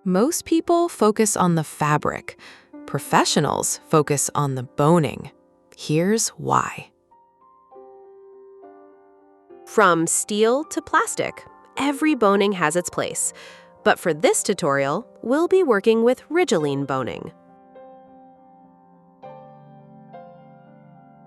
Most people focus on the fabric. Professionals focus on the boning. Here's why. From steel to plastic, every boning has its place. But for this tutorial, we'll be working with Rigilene boning.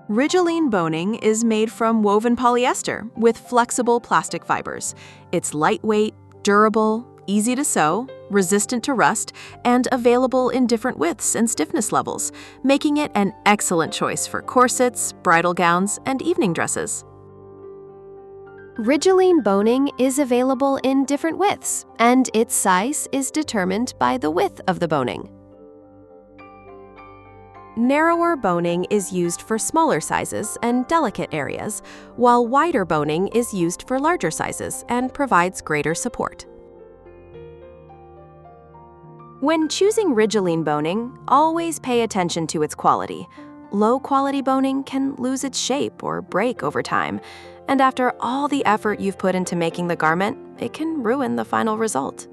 Rigilene boning is made from woven polyester with flexible plastic fibers. It's lightweight, durable, easy to sew, resistant to rust, and available in different widths and stiffness levels, making it an excellent choice for corsets, bridal gowns, and evening dresses. Rigilene boning is available in different widths, and its size is determined by the width of the boning. Narrower boning is used for smaller sizes and delicate areas, while wider boning is used for larger sizes and provides greater support. When choosing Rigilene boning, always pay attention to its quality. Low-quality boning can lose its shape or break over time, and after all the effort you've put into making the garment, it can ruin the final result.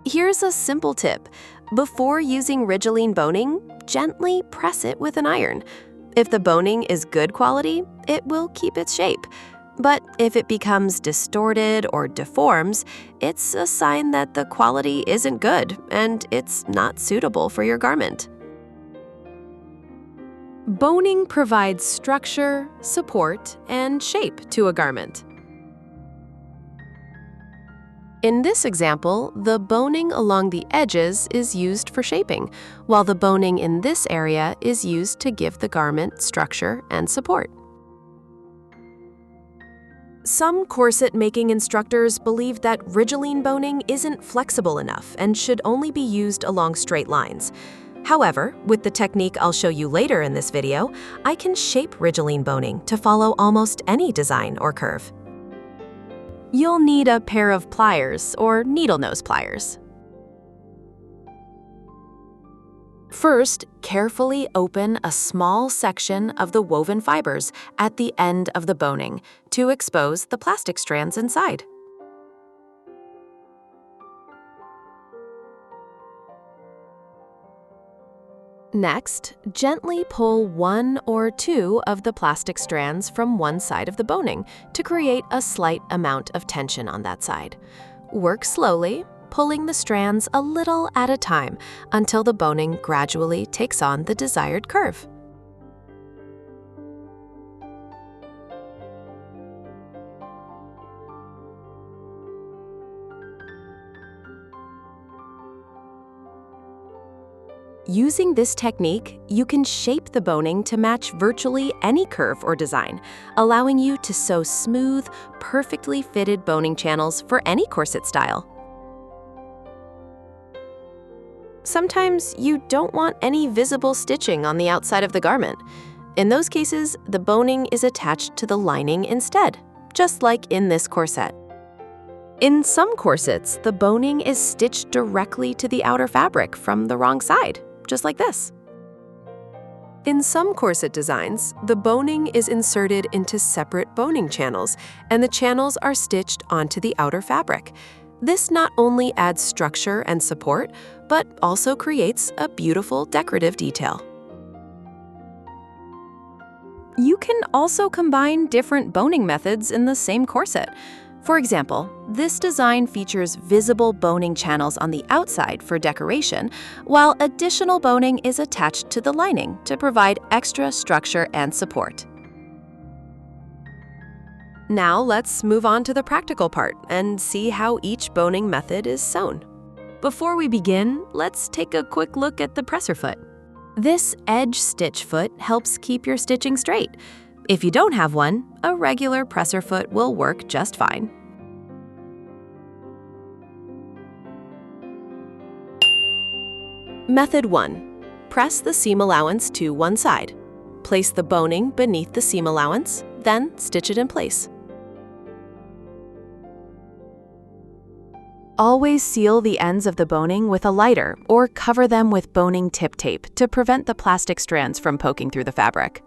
Here's a simple tip. Before using Rigilene boning, gently press it with an iron. If the boning is good quality, it will keep its shape. But if it becomes distorted or deforms, it's a sign that the quality isn't good and it's not suitable for your garment. Boning provides structure, support, and shape to a garment. In this example, the boning along the edges is used for shaping, while the boning in this area is used to give the garment structure and support. Some corset-making instructors believe that Rigilene boning isn't flexible enough and should only be used along straight lines. However, with the technique I'll show you later in this video, I can shape Rigilene boning to follow almost any design or curve. You'll need a pair of pliers or needle nose pliers. First, carefully open a small section of the woven fibers at the end of the boning to expose the plastic strands inside. Next, gently pull one or two of the plastic strands from one side of the boning to create a slight amount of tension on that side. Work slowly, pulling the strands a little at a time until the boning gradually takes on the desired curve. Using this technique, you can shape the boning to match virtually any curve or design, allowing you to sew smooth, perfectly fitted boning channels for any corset style. Sometimes you don't want any visible stitching on the outside of the garment. In those cases, the boning is attached to the lining instead, just like in this corset. In some corsets, the boning is stitched directly to the outer fabric from the wrong side, just like this. In some corset designs, the boning is inserted into separate boning channels, and the channels are stitched onto the outer fabric. This not only adds structure and support, but also creates a beautiful decorative detail. You can also combine different boning methods in the same corset. For example, this design features visible boning channels on the outside for decoration, while additional boning is attached to the lining to provide extra structure and support. Now let's move on to the practical part and see how each boning method is sewn. Before we begin, let's take a quick look at the presser foot. This edge stitch foot helps keep your stitching straight. If you don't have one, a regular presser foot will work just fine. Method 1. Press the seam allowance to one side. Place the boning beneath the seam allowance, then stitch it in place. Always seal the ends of the boning with a lighter or cover them with boning tip tape to prevent the plastic strands from poking through the fabric.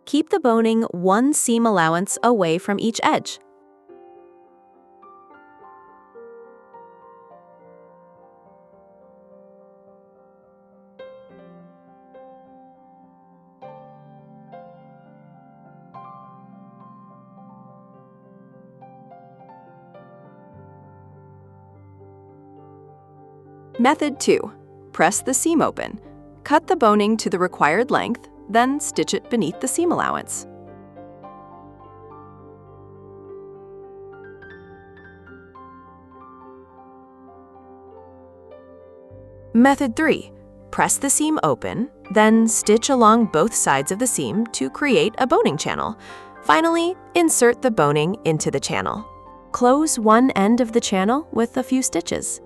Keep the boning one seam allowance away from each edge. Method 2. Press the seam open. Cut the boning to the required length, then stitch it beneath the seam allowance. Method 3. Press the seam open, then stitch along both sides of the seam to create a boning channel. Finally, insert the boning into the channel. Close one end of the channel with a few stitches.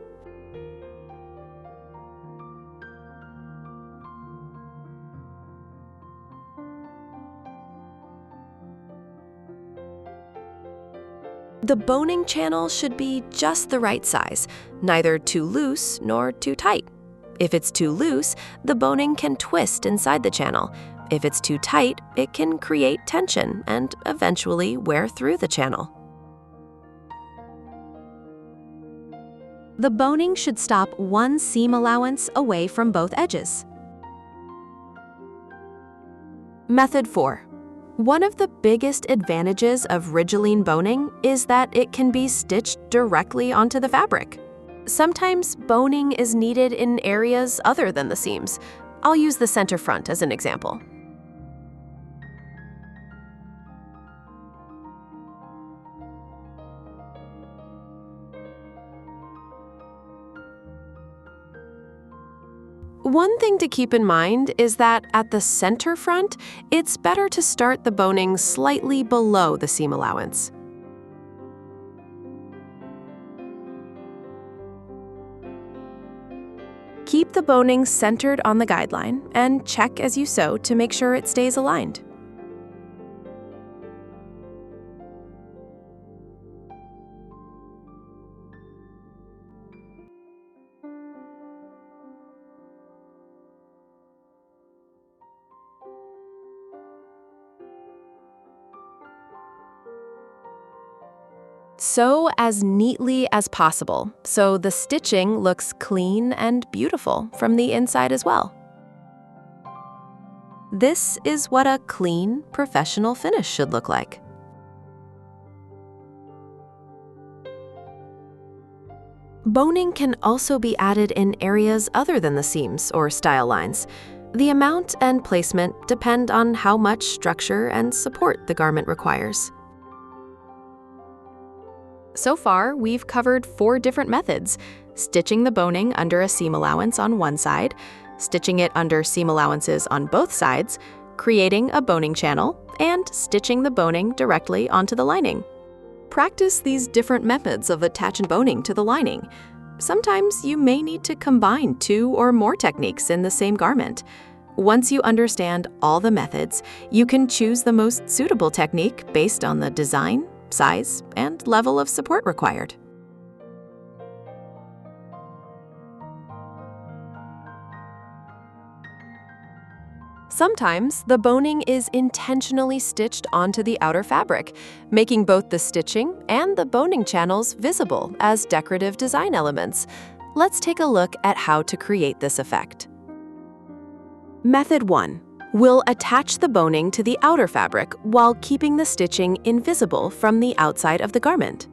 The boning channel should be just the right size, neither too loose nor too tight. If it's too loose, the boning can twist inside the channel. If it's too tight, it can create tension and eventually wear through the channel. The boning should stop one seam allowance away from both edges. Method 4. One of the biggest advantages of Rigilene boning is that it can be stitched directly onto the fabric. Sometimes boning is needed in areas other than the seams. I'll use the center front as an example. One thing to keep in mind is that at the center front, it's better to start the boning slightly below the seam allowance. Keep the boning centered on the guideline and check as you sew to make sure it stays aligned. Sew as neatly as possible so the stitching looks clean and beautiful from the inside as well. This is what a clean, professional finish should look like. Boning can also be added in areas other than the seams or style lines. The amount and placement depend on how much structure and support the garment requires. So far, we've covered 4 different methods: stitching the boning under a seam allowance on one side, stitching it under seam allowances on both sides, creating a boning channel, and stitching the boning directly onto the lining. Practice these different methods of attach and boning to the lining. Sometimes you may need to combine 2 or more techniques in the same garment. Once you understand all the methods, you can choose the most suitable technique based on the design, size, and level of support required. Sometimes the boning is intentionally stitched onto the outer fabric, making both the stitching and the boning channels visible as decorative design elements. Let's take a look at how to create this effect. Method 1. We'll attach the boning to the outer fabric while keeping the stitching invisible from the outside of the garment.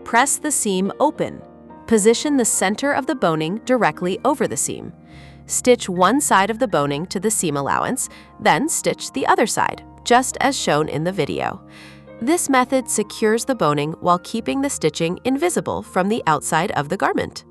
Press the seam open. Position the center of the boning directly over the seam. Stitch one side of the boning to the seam allowance, then stitch the other side, just as shown in the video. This method secures the boning while keeping the stitching invisible from the outside of the garment.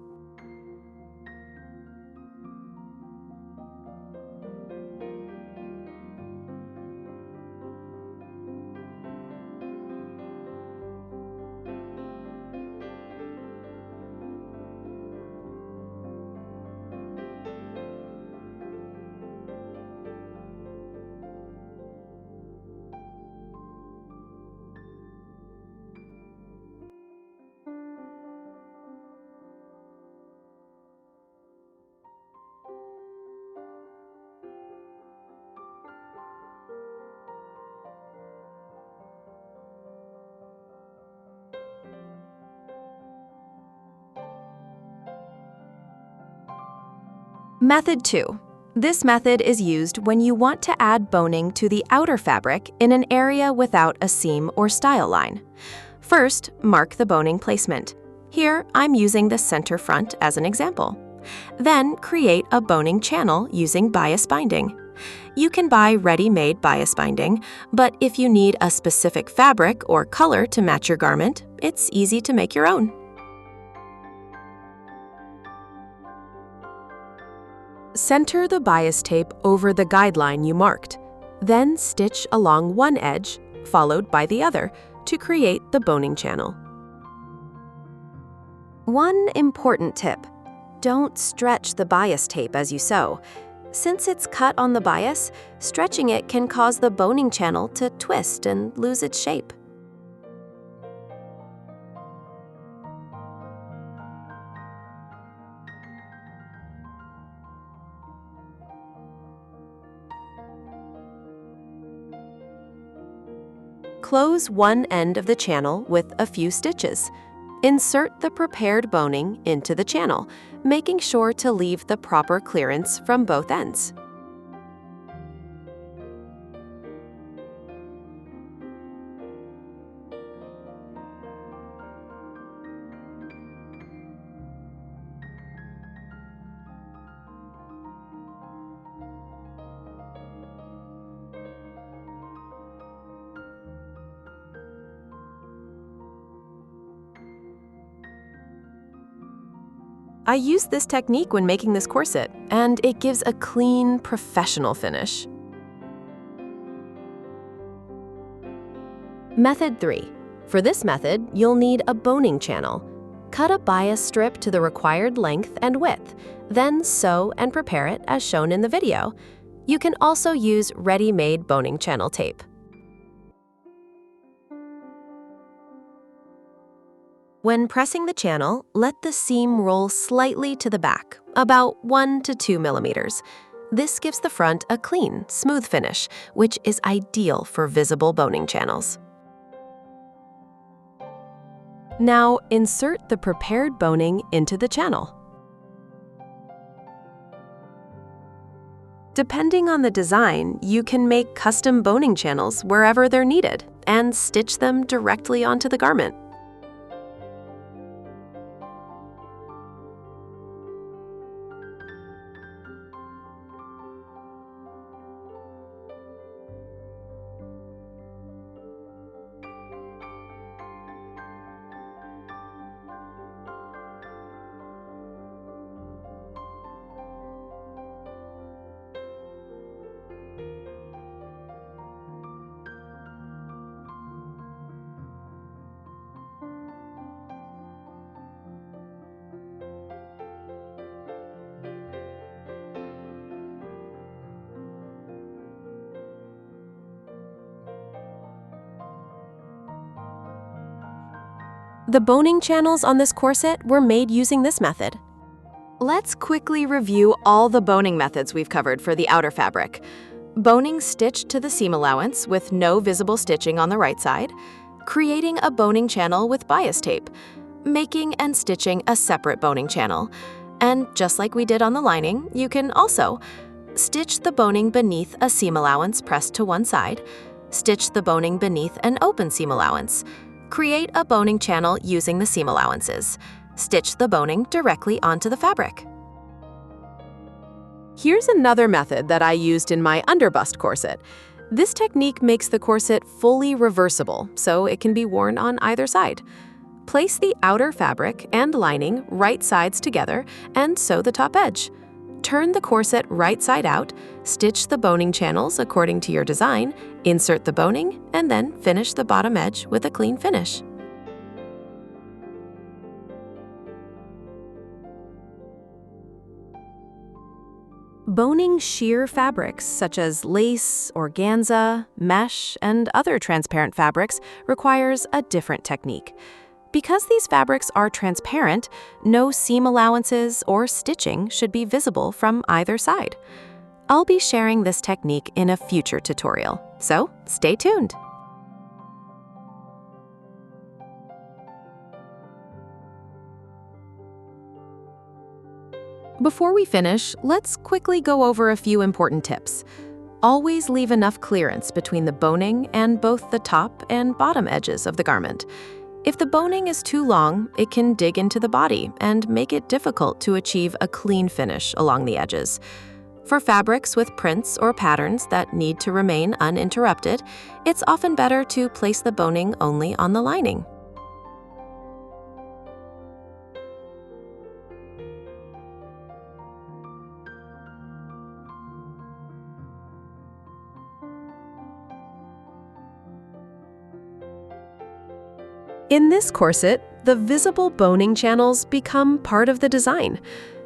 Method 2. This method is used when you want to add boning to the outer fabric in an area without a seam or style line. First, mark the boning placement. Here, I'm using the center front as an example. Then, create a boning channel using bias binding. You can buy ready-made bias binding, but if you need a specific fabric or color to match your garment, it's easy to make your own. Center the bias tape over the guideline you marked. Then stitch along one edge, followed by the other, to create the boning channel. One important tip: don't stretch the bias tape as you sew. Since it's cut on the bias, stretching it can cause the boning channel to twist and lose its shape. Close one end of the channel with a few stitches. Insert the prepared boning into the channel, making sure to leave the proper clearance from both ends. I used this technique when making this corset, and it gives a clean, professional finish. Method 3. For this method, you'll need a boning channel. Cut a bias strip to the required length and width, then sew and prepare it as shown in the video. You can also use ready-made boning channel tape. When pressing the channel, let the seam roll slightly to the back, about 1 to 2 millimeters. This gives the front a clean, smooth finish, which is ideal for visible boning channels. Now, insert the prepared boning into the channel. Depending on the design, you can make custom boning channels wherever they're needed and stitch them directly onto the garment. The boning channels on this corset were made using this method. Let's quickly review all the boning methods we've covered for the outer fabric. Boning stitched to the seam allowance with no visible stitching on the right side, creating a boning channel with bias tape, making and stitching a separate boning channel. And just like we did on the lining, you can also stitch the boning beneath a seam allowance pressed to one side, stitch the boning beneath an open seam allowance, create a boning channel using the seam allowances. Stitch the boning directly onto the fabric. Here's another method that I used in my underbust corset. This technique makes the corset fully reversible, so it can be worn on either side. Place the outer fabric and lining right sides together and sew the top edge. Turn the corset right side out, stitch the boning channels according to your design, insert the boning, and then finish the bottom edge with a clean finish. Boning sheer fabrics such as lace, organza, mesh, and other transparent fabrics requires a different technique. Because these fabrics are transparent, no seam allowances or stitching should be visible from either side. I'll be sharing this technique in a future tutorial, so stay tuned. Before we finish, let's quickly go over a few important tips. Always leave enough clearance between the boning and both the top and bottom edges of the garment. If the boning is too long, it can dig into the body and make it difficult to achieve a clean finish along the edges. For fabrics with prints or patterns that need to remain uninterrupted, it's often better to place the boning only on the lining. In this corset, the visible boning channels become part of the design.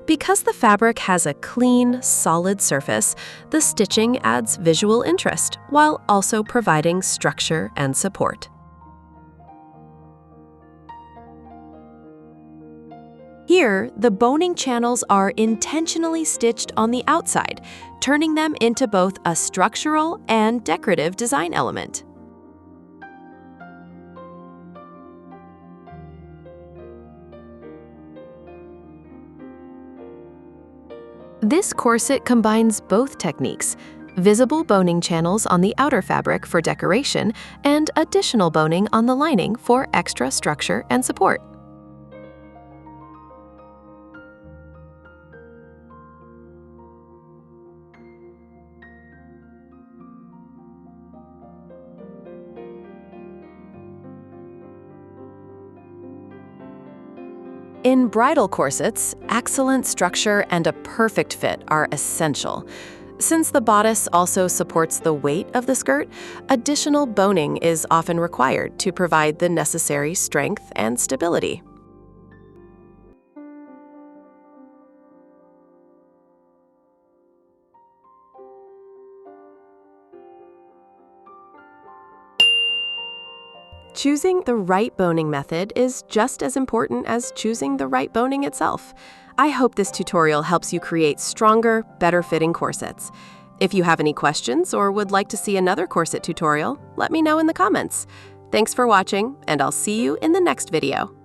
Because the fabric has a clean, solid surface, the stitching adds visual interest while also providing structure and support. Here, the boning channels are intentionally stitched on the outside, turning them into both a structural and decorative design element. This corset combines both techniques, visible boning channels on the outer fabric for decoration and additional boning on the lining for extra structure and support. In bridal corsets, excellent structure and a perfect fit are essential. Since the bodice also supports the weight of the skirt, additional boning is often required to provide the necessary strength and stability. Choosing the right boning method is just as important as choosing the right boning itself. I hope this tutorial helps you create stronger, better-fitting corsets. If you have any questions or would like to see another corset tutorial, let me know in the comments. Thanks for watching, and I'll see you in the next video.